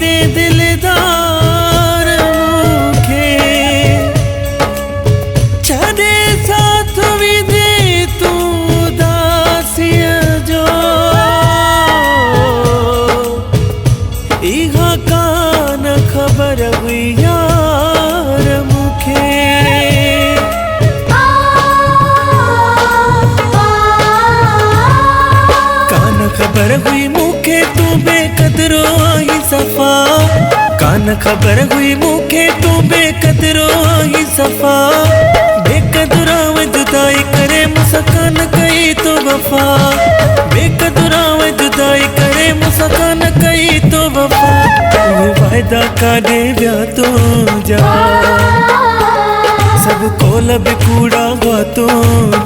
दे दिलदार मुखे छदे साथ भी दे तू दासिया जो इहा कान खबर हुई यार मुखे कान खबर हुई मुखे तू बेकदरो आई सफा कान खबर हुई मुखे तू बेकदरो आई सफा बेकदरा व जुदाई करे मुस्कान कई तो वफा बेकदरा व जुदाई करे मुस्कान कई तो वफा वायदा का दे व्या तो जा सब कोल भी कूड़ा हुआ तो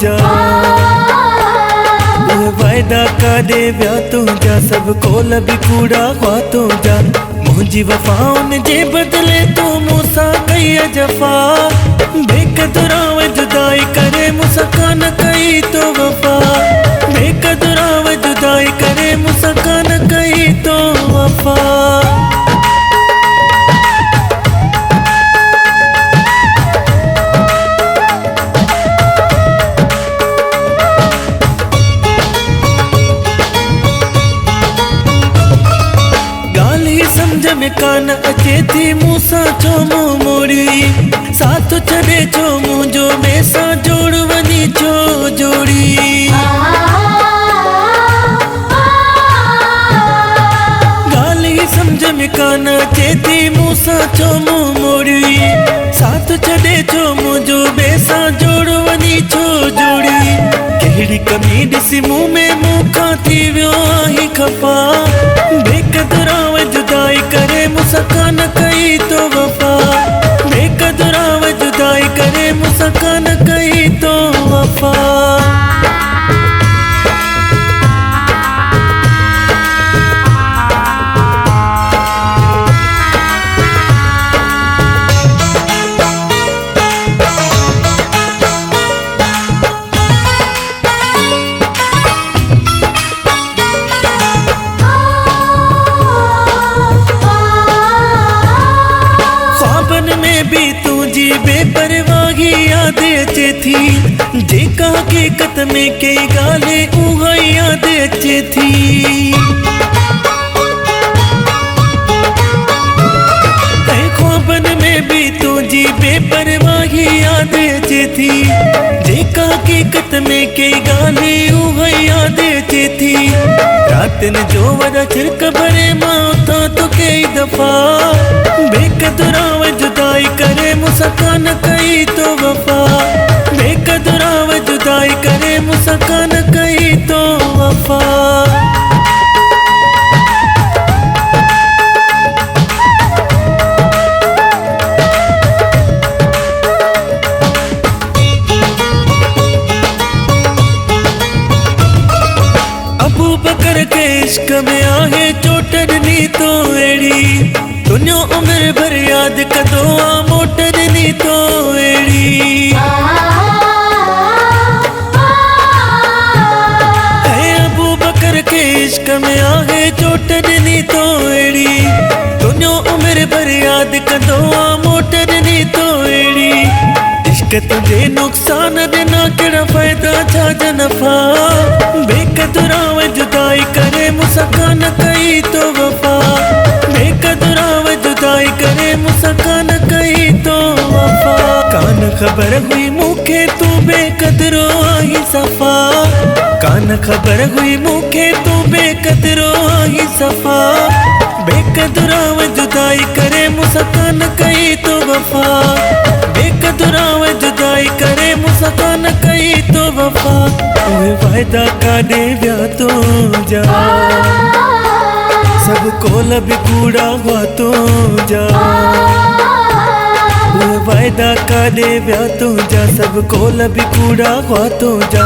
जा वायदा का दे व्या तू जा सब कोल भी कूड़ा हुआ तो जा मुझी वफाउन जे बदले तू मूसा कई जफा बेकदरा व जुदाई करे मुस्कान कई तो वफा बेकदरा व जुदाई करे मुस्कान कई तो वफा समझ में कान अचे थी मूसा छो मुंह मोड़ी साथ छड़े छो मुंहिंजो बेसा जोड़ वनी छो जोड़ी गाली समझ में कान अचे थी मूसा छो मुंह मोड़ी साथ छड़े छो मुंहिंजो बेसा जोड़ वनी छो जोड़ी कहिड़ी कमी ॾिसी मुंह में मूंखां थी वियो आहीं खफा बेकदरा व जुदाई करे मुस्कान कई तो वफा बेकदरा व जुदाई करे मुस्कान कई तो वफा भी तुझी बेपरवाही याद अचे थी जेका हकीकत में कई गाले उहा याद अचे थी ख्वाबन में भी तुझी बेपरवाही याद अचे थी जेका हकीकत में कई गाले उहा याद अचे थी रातन जो वरा छिरक भरे मां उथां तो कई दफ़ा बेकदरा व जुदाई करे मुस्कान कई तो वफा बेकदरा व जुदाई करे मुस्कान कई तो वफा अबू बकर के इश्क में आहे चोट ॾिनी तो अहिड़ी दुनिया उम्र भर याद कदो आ मोटर नी तो एड़ी अबू बकर के इश्क में आहे चोट नी तो एड़ी दुनिया उम्र भर याद कदो आ मोटर नी तो एड़ी इश्क तुझे नुकसान देना केड़ा फायदा छा जनफा बेकदरा व जुदाई करे मुस्कान कई तो वफा बेकदरा व जुदाई करे मुस्कान कई तो वफा कान खबर हुई मुखे तू बेकदरो आई सफा कान खबर हुई मुखे तू बेकदरो आई सफा बेकदरा व जुदाई करे मुस्कान कई तो वफा बेकदरा व जुदाई करे मुस्कान कई तो वफा ओए वायदा का दे व्या तो जा सब कोल भी कूड़ा हुआ तो जा वायदा का दे व्या तो जा सब कोल भी कूड़ा हुआ तो जा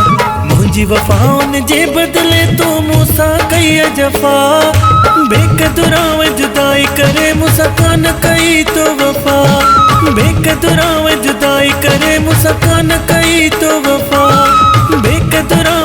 मुझी वफाउन जे बदले तू मूसा कई जफा बेकदरा व जुदाई करे मुस्कान कई तो वफा बेकदरा व जुदाई करे मुस्कान कई तो वफा बेकदरा